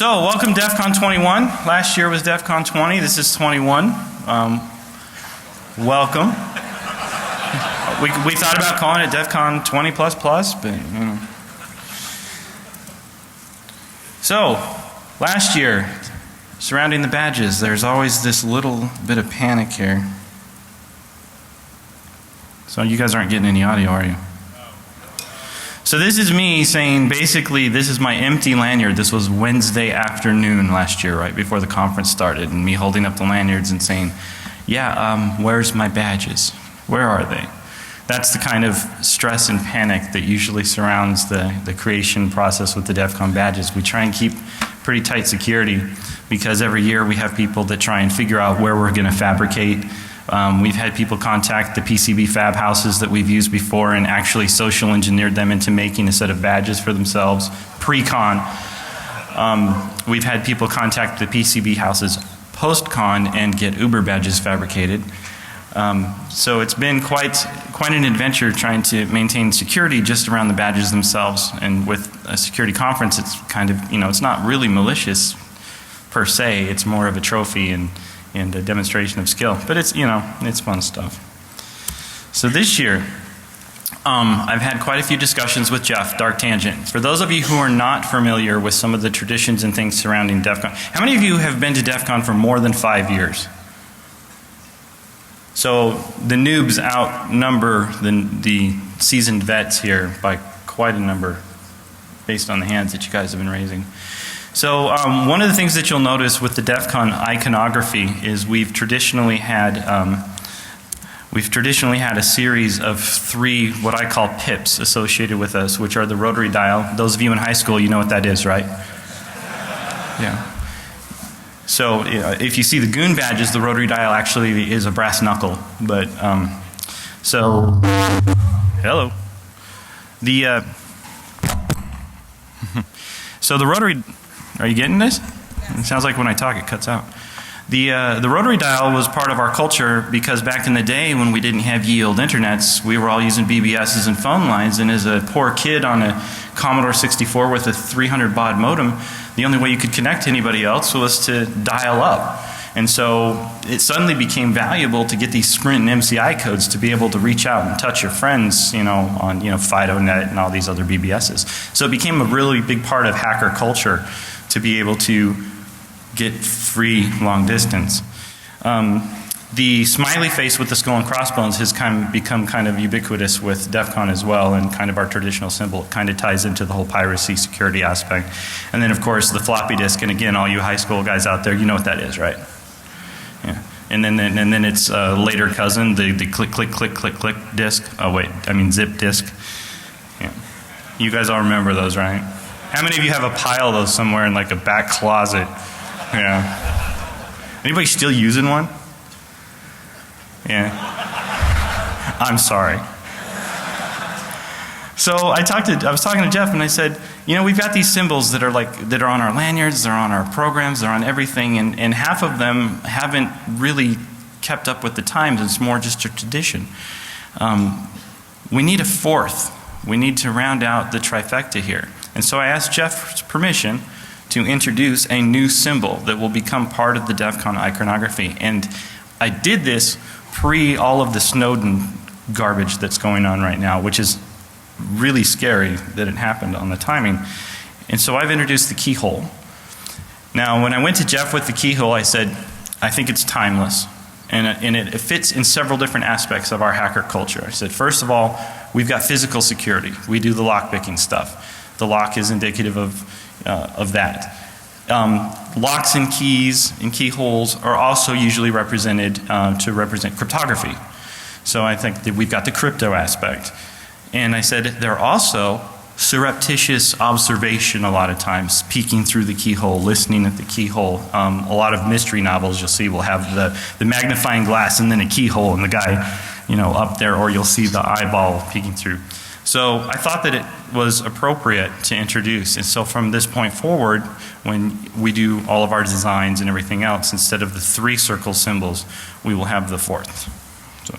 So, welcome DEFCON 21. Last year was DEFCON 20. This is 21. Welcome. We thought about calling it DEFCON 20 plus plus, but you know. So, last year, surrounding the badges, there's always this little bit of panic here. So you guys aren't getting any audio, are you? So this is me saying, basically, this is my empty lanyard. This was Wednesday afternoon last year, right before the conference started, and me holding up the lanyards and saying, yeah, where's my badges? Where are they? That's the kind of stress and panic that usually surrounds the creation process with the DEFCON badges. We try and keep pretty tight security because every year we have people that try and figure out where we're going to fabricate. We've had people contact the PCB fab houses that we've used before and actually social engineered them into making a set of badges for themselves pre-con. We've had people contact the PCB houses post-con and get Uber badges fabricated. So it's been quite an adventure trying to maintain security just around the badges themselves. And with a security conference, it's kind of, it's not really malicious per se. It's more of a trophy and a demonstration of skill. But it's, it's fun stuff. So this year, I've had quite a few discussions with Jeff, Dark Tangent. For those of you who are not familiar with some of the traditions and things surrounding DEFCON, how many of you have been to DEFCON for more than 5 years? So the noobs outnumber the seasoned vets here by quite a number based on the hands that you guys have been raising. So one of the things that you'll notice with the DEFCON iconography is we've traditionally had a series of 3 what I call pips associated with us, which are the rotary dial. Those of you in high school, you know what that is, right? Yeah. So if you see the goon badges, the rotary dial actually is a brass knuckle. But so hello. So the rotary. Are you getting this? It sounds like when I talk it cuts out. The rotary dial was part of our culture because back in the day when we didn't have ye olde internets, we were all using BBSs and phone lines, and as a poor kid on a Commodore 64 with a 300 baud modem, the only way you could connect to anybody else was to dial up. And so it suddenly became valuable to get these Sprint and MCI codes to be able to reach out and touch your friends, on FidoNet and all these other BBSs. So it became a really big part of hacker culture to be able to get free long distance. The smiley face with the skull and crossbones has become kind of ubiquitous with DEFCON as well, and kind of our traditional symbol. It kind of ties into the whole piracy security aspect. And then of course the floppy disk, and again all you high school guys out there, you know what that is, right? Yeah. And then its later cousin, the click click click click click disk. Oh wait, I mean zip disk. Yeah. You guys all remember those, right? How many of you have a pile of those somewhere in like a back closet? Yeah. Anybody still using one? Yeah. I'm sorry. So I was talking to Jeff and I said, we've got these symbols that are on our lanyards, they're on our programs, they're on everything, and half of them haven't really kept up with the times. It's more just a tradition. We need a 4th. We need to round out the trifecta here. And so I asked Jeff's permission to introduce a new symbol that will become part of the DEFCON iconography. And I did this pre all of the Snowden garbage that's going on right now, which is really scary that it happened on the timing. And so I've introduced the keyhole. Now when I went to Jeff with the keyhole, I said, I think it's timeless. And it fits in several different aspects of our hacker culture. I said, first of all, we've got physical security. We do the lock picking stuff. The lock is indicative of that. Locks and keys and keyholes are also usually represented to represent cryptography. So I think that we've got the crypto aspect. And I said they're also surreptitious observation a lot of times, peeking through the keyhole, listening at the keyhole. A lot of mystery novels you'll see will have the magnifying glass and then a keyhole and the guy up there, or you'll see the eyeball peeking through. So I thought that it was appropriate to introduce, and so from this point forward, when we do all of our designs and everything else, instead of the 3 circle symbols, we will have the 4th. So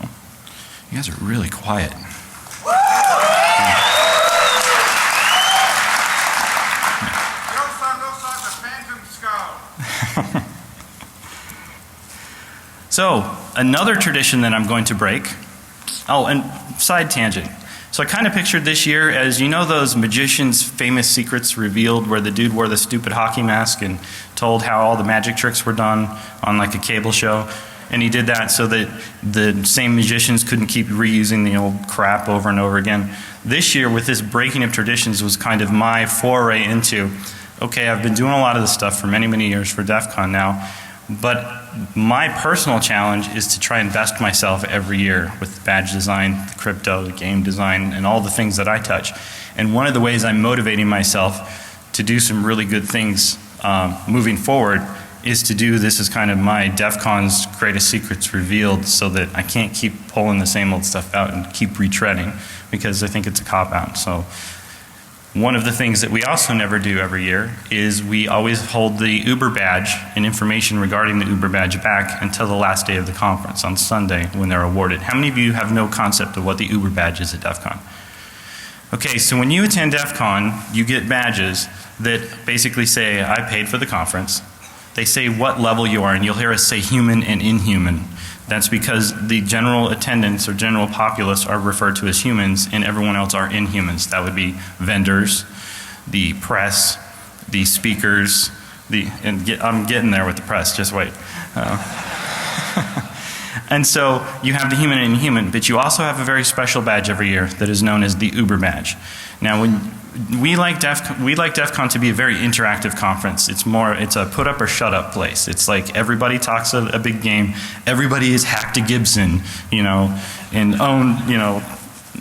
you guys are really quiet. So, another tradition that I'm going to break. Oh, and side tangent. So I kind of pictured this year as, you know, those magicians' famous secrets revealed, where the dude wore the stupid hockey mask and told how all the magic tricks were done on like a cable show. And he did that so that the same magicians couldn't keep reusing the old crap over and over again. This year, with this breaking of traditions, was kind of my foray into, okay, I've been doing a lot of this stuff for many, many years for DEFCON now, but my personal challenge is to try and best myself every year with the badge design, the crypto, the game design, and all the things that I touch. And one of the ways I'm motivating myself to do some really good things moving forward is to do this as kind of my DEFCON's greatest secrets revealed, so that I can't keep pulling the same old stuff out and keep retreading, because I think it's a cop-out. So one of the things that we also never do every year is we always hold the Uber badge and information regarding the Uber badge back until the last day of the conference on Sunday when they're awarded. How many of you have no concept of what the Uber badge is at DEFCON? Okay, so when you attend DEFCON, you get badges that basically say, I paid for the conference. They say what level you are, and you'll hear us say human and inhuman. That's because the general attendance or general populace are referred to as humans, and everyone else are inhumans. That would be vendors, the press, the speakers, I'm getting there with the press, just wait. And so you have the human and inhuman, but you also have a very special badge every year that is known as the Uber badge. Now, we like DEFCON to be a very interactive conference. It's a put up or shut up place. It's like everybody talks a big game. Everybody is hacked to Gibson, you know, and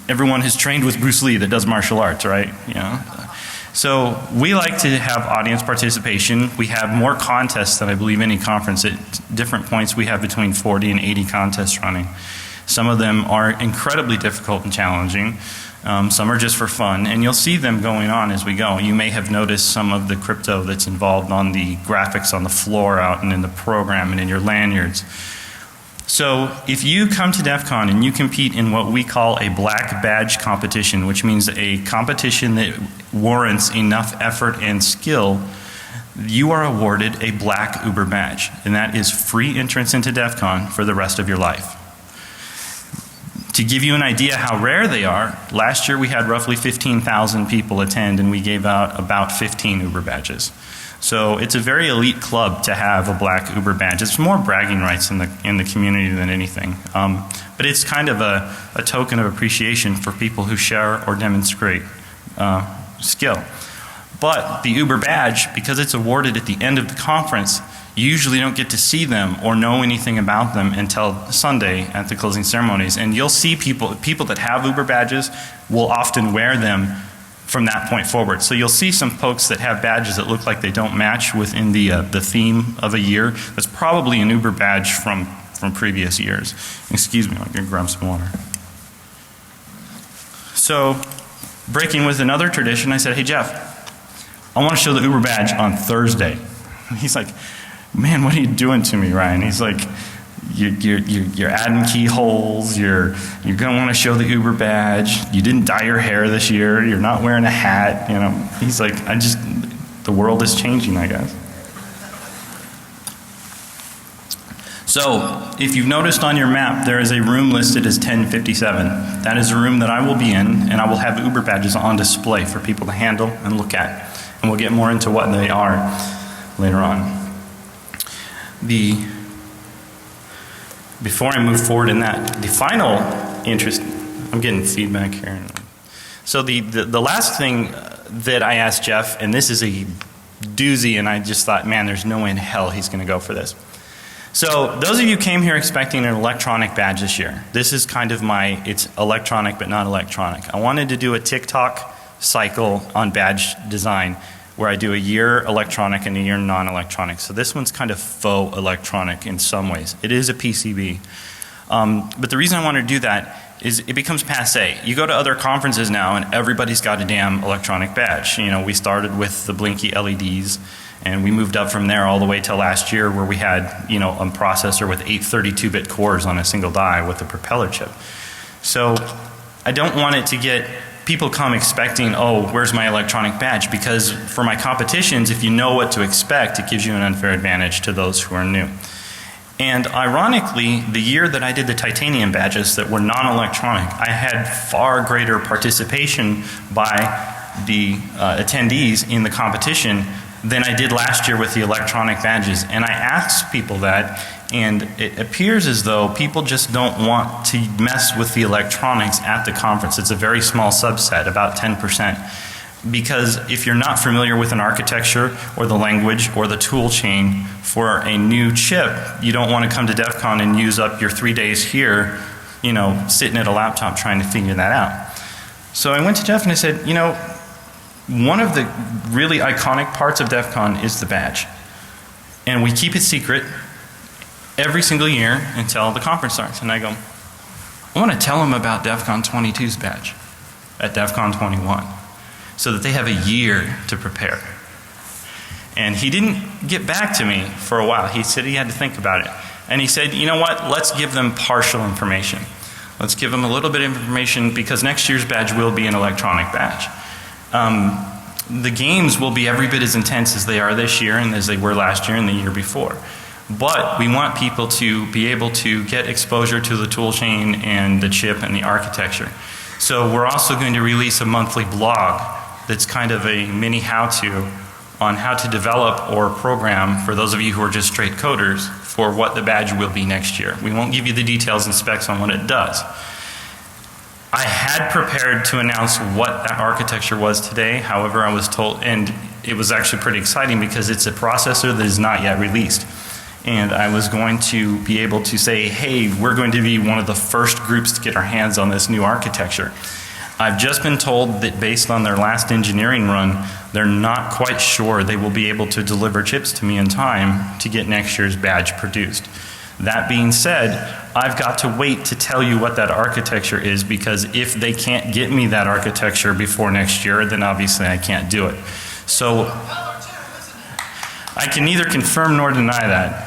everyone has trained with Bruce Lee that does martial arts, right? You know. So we like to have audience participation. We have more contests than I believe any conference. At different points we have between 40 and 80 contests running. Some of them are incredibly difficult and challenging. Some are just for fun, and you'll see them going on as we go. You may have noticed some of the crypto that's involved on the graphics on the floor out and in the program and in your lanyards. So if you come to DEFCON and you compete in what we call a black badge competition, which means a competition that warrants enough effort and skill, you are awarded a black Uber badge, and that is free entrance into DEFCON for the rest of your life. To give you an idea how rare they are, last year we had roughly 15,000 people attend, and we gave out about 15 Uber badges. So it's a very elite club to have a black Uber badge. It's more bragging rights in the community than anything. But it's kind of a token of appreciation for people who share or demonstrate skill. But the Uber badge, because it's awarded at the end of the conference, you usually don't get to see them or know anything about them until Sunday at the closing ceremonies. And you'll see people that have Uber badges will often wear them from that point forward. So you'll see some folks that have badges that look like they don't match within the theme of a year. That's probably an Uber badge from previous years. Excuse me, I'm going to grab some water. So, breaking with another tradition, I said, hey Jeff, I want to show the Uber badge on Thursday. He's like, man, what are you doing to me, Ryan? He's like, you're adding keyholes, you're going to want to show the Uber badge, you didn't dye your hair this year, you're not wearing a hat, you know. He's like, the world is changing, I guess. So, if you've noticed on your map, there is a room listed as 1057. That is a room that I will be in, and I will have Uber badges on display for people to handle and look at. And we'll get more into what they are later on. Before I move forward in that, the final interest, I'm getting feedback here. So the last thing that I asked Jeff, and this is a doozy, and I just thought, man, there's no way in hell he's going to go for this. So those of you who came here expecting an electronic badge this year, this is kind of it's electronic but not electronic. I wanted to do a TikTok cycle on badge design where I do a year electronic and a year non-electronic. So this one's kind of faux electronic in some ways. It is a PCB. But the reason I want to do that is it becomes passe. You go to other conferences now and everybody's got a damn electronic badge. You know, we started with the blinky LEDs and we moved up from there all the way till last year where we had, you know, a processor with 8 32-bit cores on a single die with a propeller chip. So I don't want it to get people come expecting, oh, where's my electronic badge? Because for my competitions, if you know what to expect, it gives you an unfair advantage to those who are new. And ironically, the year that I did the titanium badges that were non-electronic, I had far greater participation by the attendees in the competition than I did last year with the electronic badges. And I asked people that, and it appears as though people just don't want to mess with the electronics at the conference. It's a very small subset, about 10%. Because if you're not familiar with an architecture or the language or the tool chain for a new chip, you don't want to come to DEF CON and use up your 3 days here, you know, sitting at a laptop trying to figure that out. So I went to Jeff and I said, you know, one of the really iconic parts of DEF CON is the badge. And we keep it secret every single year until the conference starts. And I go, I want to tell them about DEF CON 22's badge at DEF CON 21. So that they have a year to prepare. And he didn't get back to me for a while. He said he had to think about it. And he said, you know what, let's give them partial information. Let's give them a little bit of information because next year's badge will be an electronic badge. The games will be every bit as intense as they are this year and as they were last year and the year before. But we want people to be able to get exposure to the tool chain and the chip and the architecture. So we're also going to release a monthly blog that's kind of a mini how-to on how to develop or program for those of you who are just straight coders for what the badge will be next year. We won't give you the details and specs on what it does. I had prepared to announce what that architecture was today, however I was told, and it was actually pretty exciting because it's a processor that is not yet released. And I was going to be able to say, hey, we're going to be one of the first groups to get our hands on this new architecture. I've just been told that based on their last engineering run, they're not quite sure they will be able to deliver chips to me in time to get next year's badge produced. That being said, I've got to wait to tell you what that architecture is because if they can't get me that architecture before next year, then obviously I can't do it. So I can neither confirm nor deny that.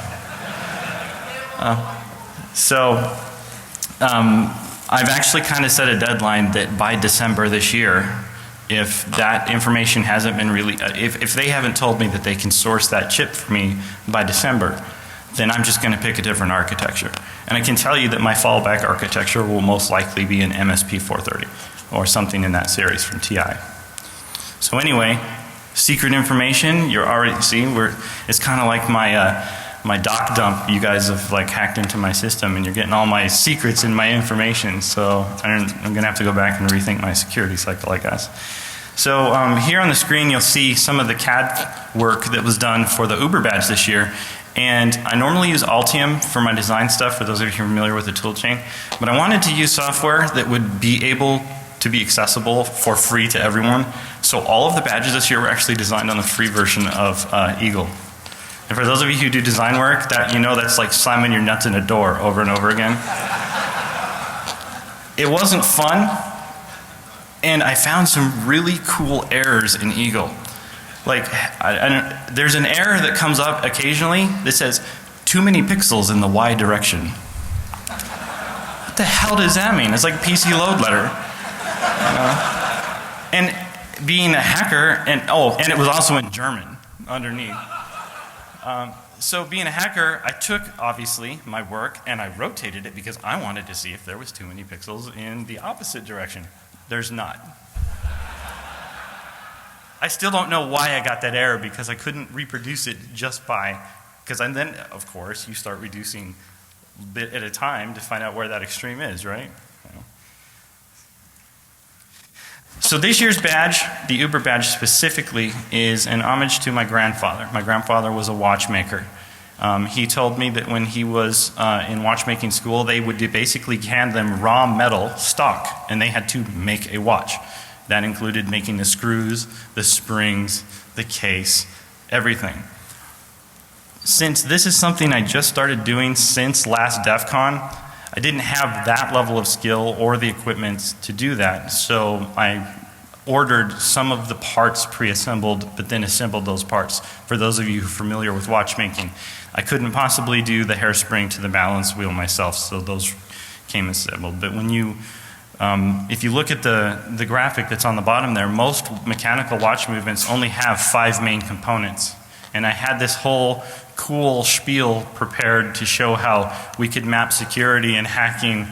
I've actually kind of set a deadline that by December this year, if that information hasn't been really, if they haven't told me that they can source that chip for me by December, then I'm just going to pick a different architecture. And I can tell you that my fallback architecture will most likely be an MSP 430 or something in that series from TI. So anyway, secret information, you're already, see, it's kind of like my doc dump. You guys have like hacked into my system and you're getting all my secrets and my information. So I'm going to have to go back and rethink my security cycle, I guess. So here on the screen you'll see some of the CAD work that was done for the Uber badge this year. And I normally use Altium for my design stuff, for those of you who are familiar with the tool chain. But I wanted to use software that would be able to be accessible for free to everyone. So all of the badges this year were actually designed on the free version of Eagle. And for those of you who do design work, that you know that's like slamming your nuts in a door over and over again. It wasn't fun, and I found some really cool errors in Eagle. Like, there's an error that comes up occasionally that says, too many pixels in the Y direction. What the hell does that mean? It's like PC load letter. And being a hacker, and it was also in German underneath. So being a hacker, I took, obviously, my work and I rotated it because I wanted to see if there was too many pixels in the opposite direction. There's not. I still don't know why I got that error because I couldn't reproduce it just by, because then, of course, you start reducing a bit at a time to find out where that extreme is, right? So this year's badge, the Uber badge specifically, is an homage to my grandfather. My grandfather was a watchmaker. He told me that when he was in watchmaking school, they would basically hand them raw metal stock, and they had to make a watch. That included making the screws, the springs, the case, everything. Since this is something I just started doing since last DEF CON, I didn't have that level of skill or the equipment to do that, so I ordered some of the parts pre-assembled, but then assembled those parts. For those of you who are familiar with watchmaking, I couldn't possibly do the hairspring to the balance wheel myself, so those came assembled. But when you If you look at the graphic that's on the bottom there, most mechanical watch movements only have 5 main components. And I had this whole cool spiel prepared to show how we could map security and hacking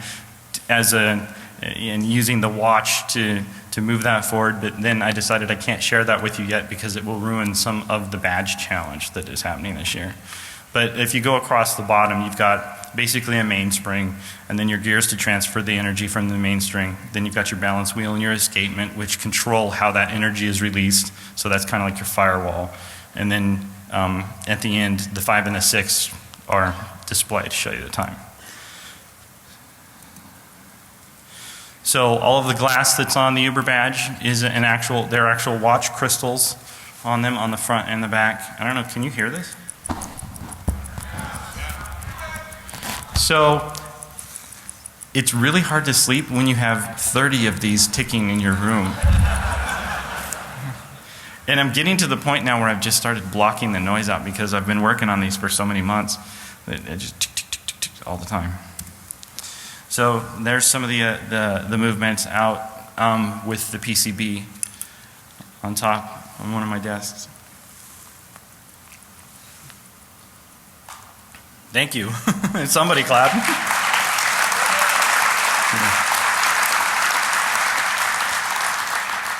and using the watch to move that forward, but then I decided I can't share that with you yet because it will ruin some of the badge challenge that is happening this year. But if you go across the bottom, you've got basically a mainspring, and then your gears to transfer the energy from the mainspring. Then you've got your balance wheel and your escapement, which control how that energy is released. So that's kind of like your firewall. And then at the end, the 5 and the 6 are displayed to show you the time. So all of the glass that's on the Uber badge is they're actual watch crystals on them on the front and the back. I don't know, can you hear this? So it's really hard to sleep when you have 30 of these ticking in your room. And I'm getting to the point now where I've just started blocking the noise out because I've been working on these for so many months that it just tick, tick, tick, tick, tick all the time. So there's some of the movements out with the PCB on top on one of my desks. Thank you. Somebody clap.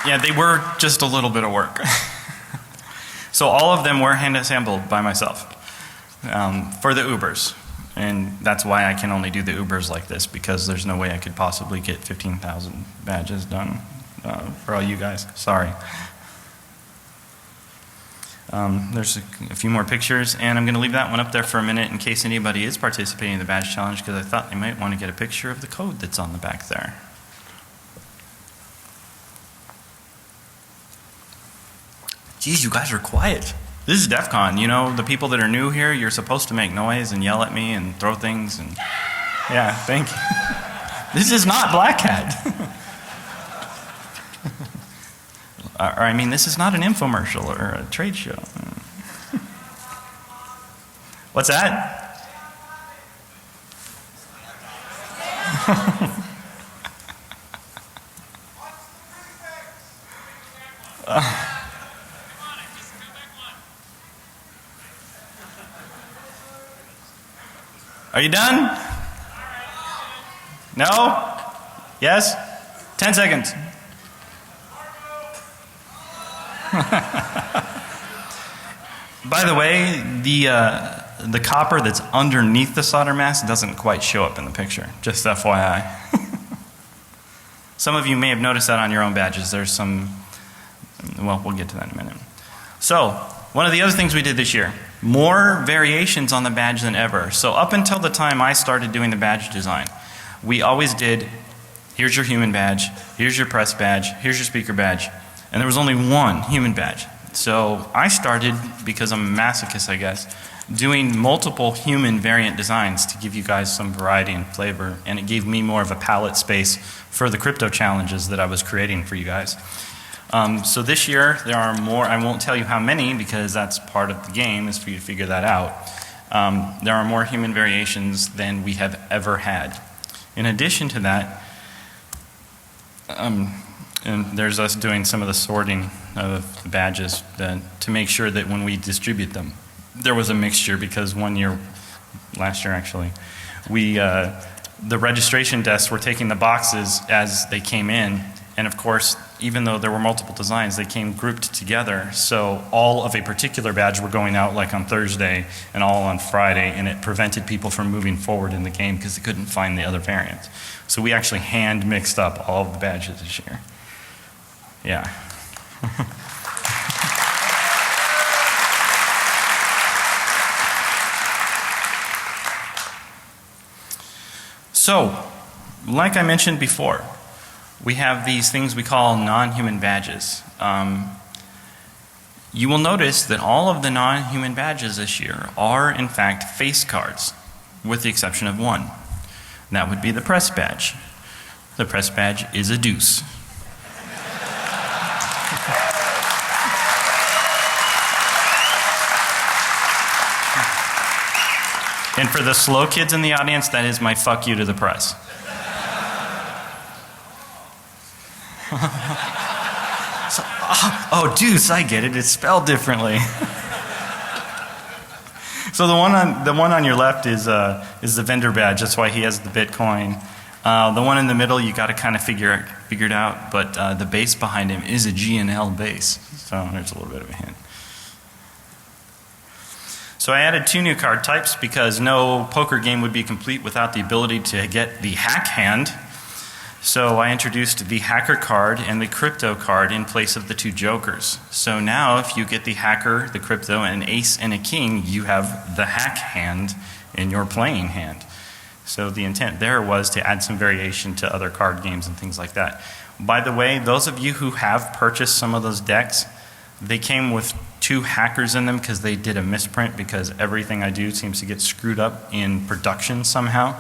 Yeah, they were just a little bit of work. So all of them were hand assembled by myself for the Ubers. And that's why I can only do the Ubers like this, because there's no way I could possibly get 15,000 badges done for all you guys. Sorry. There's a few more pictures, and I'm going to leave that one up there for a minute in case anybody is participating in the badge challenge, because I thought they might want to get a picture of the code that's on the back there. Geez, you guys are quiet. This is DEFCON, you know, the people that are new here, you're supposed to make noise and yell at me and throw things and, yeah, thank you. This is not Black Hat. Or I mean, this is not an infomercial or a trade show. What's that? Are you done? No? Yes? 10 seconds. By the way, the copper that's underneath the solder mask doesn't quite show up in the picture, just FYI. Some of you may have noticed that on your own badges. There's some, well, we'll get to that in a minute. So, one of the other things we did this year, more variations on the badge than ever. So up until the time I started doing the badge design, we always did, here's your human badge, here's your press badge, here's your speaker badge, and there was only one human badge. So I started, because I'm a masochist I guess, doing multiple human variant designs to give you guys some variety and flavor, and it gave me more of a palette space for the crypto challenges that I was creating for you guys. So this year there are more, I won't tell you how many because that's part of the game, is for you to figure that out. There are more human variations than we have ever had. In addition to that, and there's us doing some of the sorting of the badges to make sure that when we distribute them, there was a mixture, because one year, last year actually, the registration desks were taking the boxes as they came in, and of course, even though there were multiple designs, they came grouped together. So all of a particular badge were going out like on Thursday and all on Friday, and it prevented people from moving forward in the game because they couldn't find the other variants. So we actually hand mixed up all of the badges this year. Yeah. So, like I mentioned before, we have these things we call non-human badges. You will notice that all of the non-human badges this year are in fact face cards, with the exception of one. That would be the press badge. The press badge is a deuce. And for the slow kids in the audience, that is my fuck you to the press. So, oh, deuce, I get it. It's spelled differently. So the one on your left is the vendor badge. That's why he has the Bitcoin. The one in the middle, you got to kind of figure it out. But the base behind him is a GNL base. So there's a little bit of a hint. So I added 2 new card types because no poker game would be complete without the ability to get the hack hand. So I introduced the hacker card and the crypto card in place of the 2 jokers. So now if you get the hacker, the crypto, an ace and a king, you have the hack hand in your playing hand. So the intent there was to add some variation to other card games and things like that. By the way, those of you who have purchased some of those decks, they came with 2 hackers in them because they did a misprint, because everything I do seems to get screwed up in production somehow.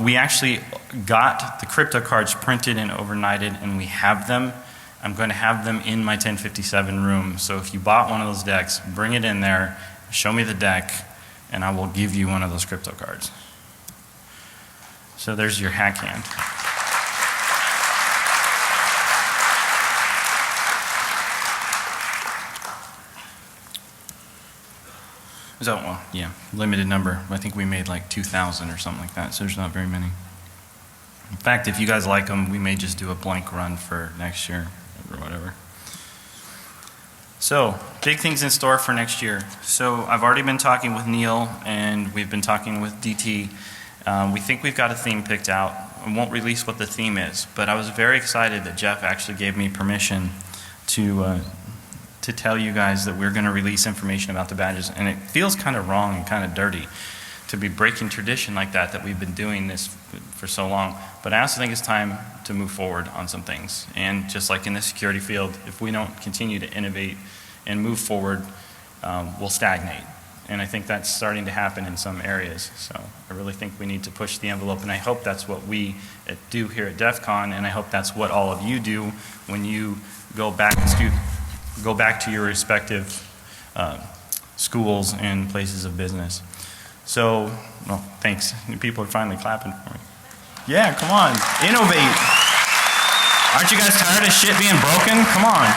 We actually got the crypto cards printed and overnighted, and we have them. I'm going to have them in my 1057 room. So if you bought one of those decks, bring it in there, show me the deck, and I will give you one of those crypto cards. So there's your hack hand. So, well, yeah, limited number. I think we made like 2,000 or something like that, so there's not very many. In fact, if you guys like them, we may just do a blank run for next year or whatever. So, big things in store for next year. So, I've already been talking with Neil, and we've been talking with DT. We think we've got a theme picked out. I won't release what the theme is, but I was very excited that Jeff actually gave me permission to tell you guys that we're going to release information about the badges. And it feels kind of wrong and kind of dirty to be breaking tradition like that we've been doing this for so long. But I also think it's time to move forward on some things. And just like in the security field, if we don't continue to innovate and move forward, we'll stagnate. And I think that's starting to happen in some areas. So I really think we need to push the envelope, and I hope that's what we do here at DEFCON, and I hope that's what all of you do when you go back to your respective schools and places of business. So, well, thanks. People are finally clapping for me. Yeah, come on, innovate. Aren't you guys tired of shit being broken? Come on.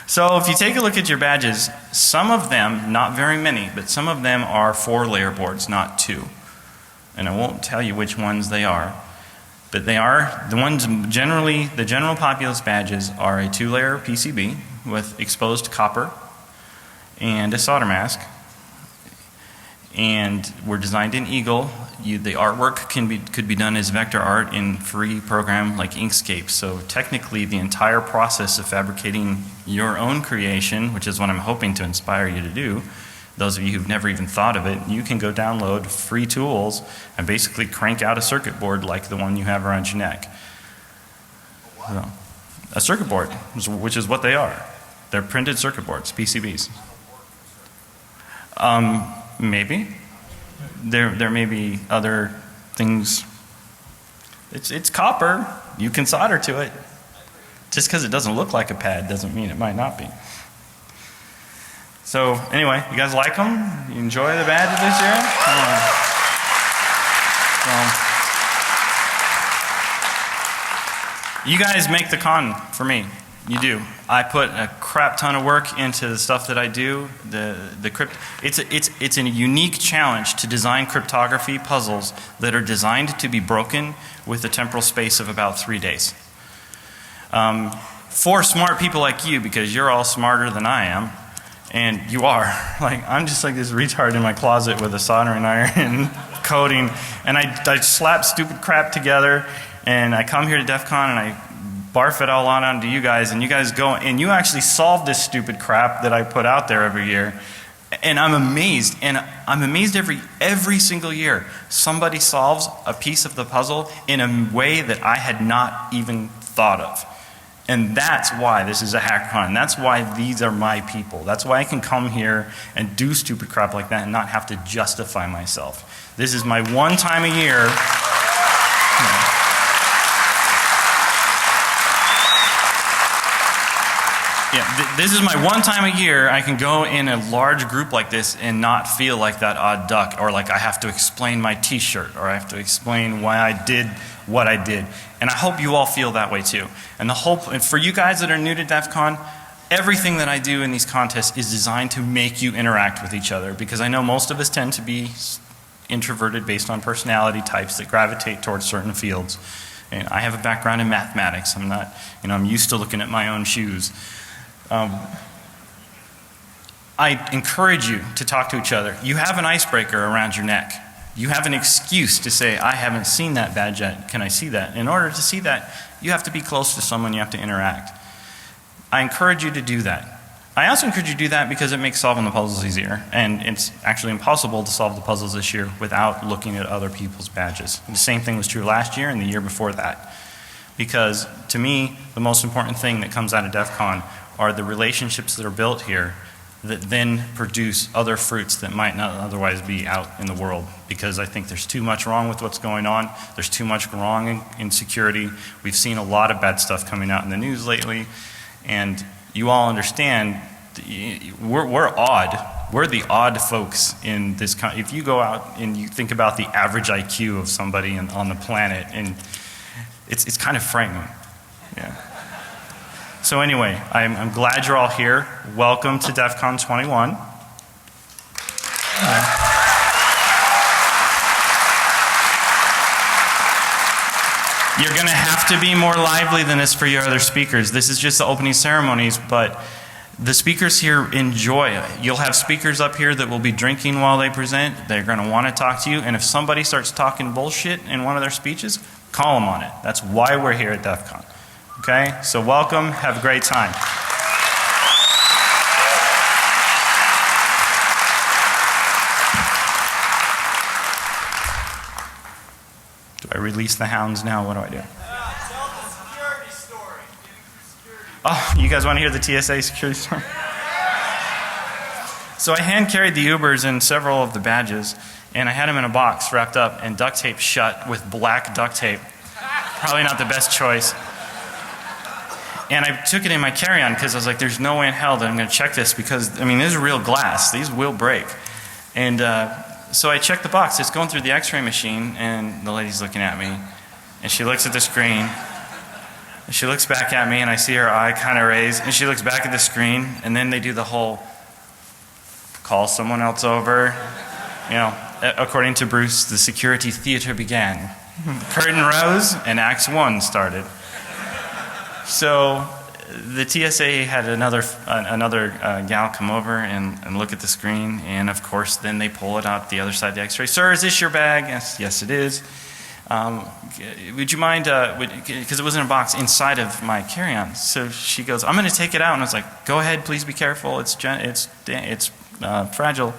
So if you take a look at your badges, some of them, not very many, but some of them are 4-layer boards, not 2. And I won't tell you which ones they are. But they are, the ones generally, the general populace badges are a 2-layer PCB with exposed copper and a solder mask. And we're designed in Eagle. The artwork could be done as vector art in free program like Inkscape. So technically the entire process of fabricating your own creation, which is what I'm hoping to inspire you to do, those of you who've never even thought of it, you can go download free tools and basically crank out a circuit board like the one you have around your neck. So, a circuit board, which is what they are. They're printed circuit boards, PCBs. Maybe. There may be other things. It's copper. You can solder to it. Just because it doesn't look like a pad doesn't mean it might not be. So anyway, you guys like them? You enjoy the badges this year? You guys make the con for me. You do. I put a crap ton of work into the stuff that I do. It's a unique challenge to design cryptography puzzles that are designed to be broken with a temporal space of about 3 days. For smart people like you, because you're all smarter than I am, and you are. Like, I'm just like this retard in my closet with a soldering iron and coding, and I slap stupid crap together, and I come here to DEFCON and I barf it all on onto you guys, and you guys go and you actually solve this stupid crap that I put out there every year. And I'm amazed, every single year somebody solves a piece of the puzzle in a way that I had not even thought of. And that's why this is a hackathon. That's why these are my people. That's why I can come here and do stupid crap like that and not have to justify myself. This is my one time a year. Yeah, this is my one time a year I can go in a large group like this and not feel like that odd duck, or like I have to explain my t-shirt, or I have to explain why I did what I did. And I hope you all feel that way too. And for you guys that are new to DEF CON, everything that I do in these contests is designed to make you interact with each other, because I know most of us tend to be introverted based on personality types that gravitate towards certain fields. And I have a background in mathematics. I'm not, I'm used to looking at my own shoes. I encourage you to talk to each other. You have an icebreaker around your neck. You have an excuse to say, I haven't seen that badge yet, can I see that? In order to see that, you have to be close to someone, you have to interact. I encourage you to do that. I also encourage you to do that because it makes solving the puzzles easier. And it's actually impossible to solve the puzzles this year without looking at other people's badges. The same thing was true last year and the year before that. Because to me, the most important thing that comes out of DEF CON are the relationships that are built here that then produce other fruits that might not otherwise be out in the world. Because I think there's too much wrong with what's going on. There's too much wrong in security. We've seen a lot of bad stuff coming out in the news lately. And you all understand, we're odd. We're the odd folks in this. If you go out and you think about the average IQ of somebody on the planet, and it's kind of frightening. Yeah. So anyway, I'm glad you're all here. Welcome to DEF CON 21. You're going to have to be more lively than this for your other speakers. This is just the opening ceremonies, but the speakers here enjoy it. You'll have speakers up here that will be drinking while they present. They're going to want to talk to you, and if somebody starts talking bullshit in one of their speeches, call them on it. That's why we're here at DEF CON. Okay? So welcome. Have a great time. Do I release the hounds now? What do I do? Tell the security story. Oh, you guys want to hear the TSA security story? So I hand carried the Ubers and several of the badges, and I had them in a box wrapped up and duct taped shut with black duct tape. Probably not the best choice. And I took it in my carry-on because I was like, there's no way in hell that I'm going to check this, because, I mean, this is real glass. These will break. And so I checked the box. It's going through the x-ray machine, and the lady's looking at me. And she looks at the screen. And she looks back at me, and I see her eye kind of raise. And she looks back at the screen, and then they do the whole call someone else over. You know, according to Bruce, the security theater began. Curtain rose, and Act 1 started. So the TSA had another gal come over and look at the screen, and of course then they pull it out the other side of the x-ray. Sir, is this your bag? Yes, it is. Would you mind, because it was in a box inside of my carry-on. So she goes, I'm going to take it out. And I was like, go ahead, please be careful. It's fragile.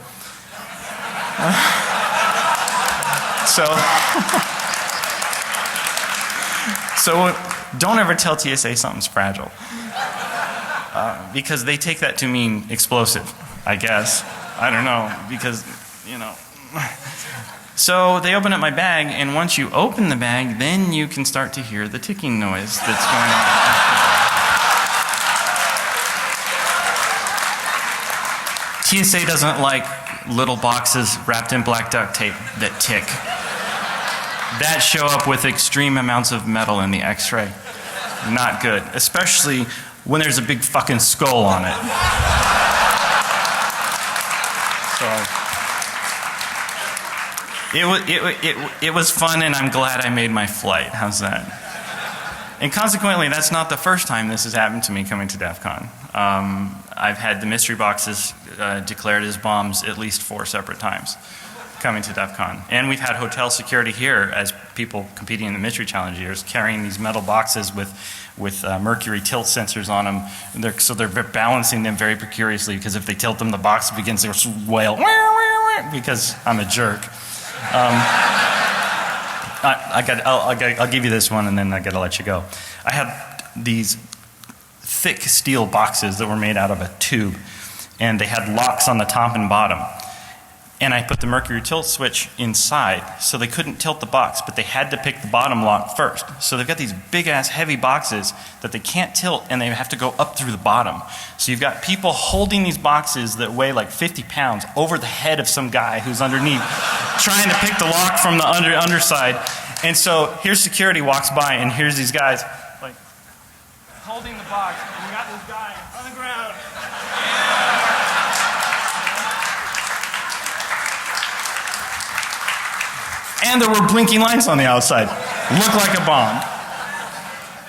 So don't ever tell TSA something's fragile. Because they take that to mean explosive, I guess. I don't know, because, you know. So they open up my bag, and once you open the bag, then you can start to hear the ticking noise that's going on. TSA doesn't like little boxes wrapped in black duct tape that tick. That show up with extreme amounts of metal in the x-ray. Not good, especially when there's a big fucking skull on it. So it was fun, and I'm glad I made my flight. How's that? And consequently, that's not the first time this has happened to me coming to DEF CON. I've had the mystery boxes declared as bombs at least 4 separate times coming to DEF CON. And we've had hotel security here as people competing in the mystery challenge years carrying these metal boxes with mercury tilt sensors on them. So they're balancing them very precariously, because if they tilt them, the box begins to wail because I'm a jerk. I'll give you this one, and then I gotta let you go. I had these thick steel boxes that were made out of a tube, and they had locks on the top and bottom. and I put the mercury tilt switch inside, so they couldn't tilt the box, but they had to pick the bottom lock first. So they've got these big ass heavy boxes that they can't tilt, and they have to go up through the bottom. So you've got people holding these boxes that weigh like 50 pounds over the head of some guy who's underneath, trying to pick the lock from the underside. And so here's security walks by, and here's these guys like holding the box, and you got this guy on the ground. And there were blinking lights on the outside. Looked like a bomb.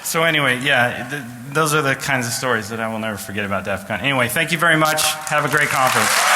So anyway, yeah, those are the kinds of stories that I will never forget about DEFCON. Anyway, thank you very much. Have a great conference.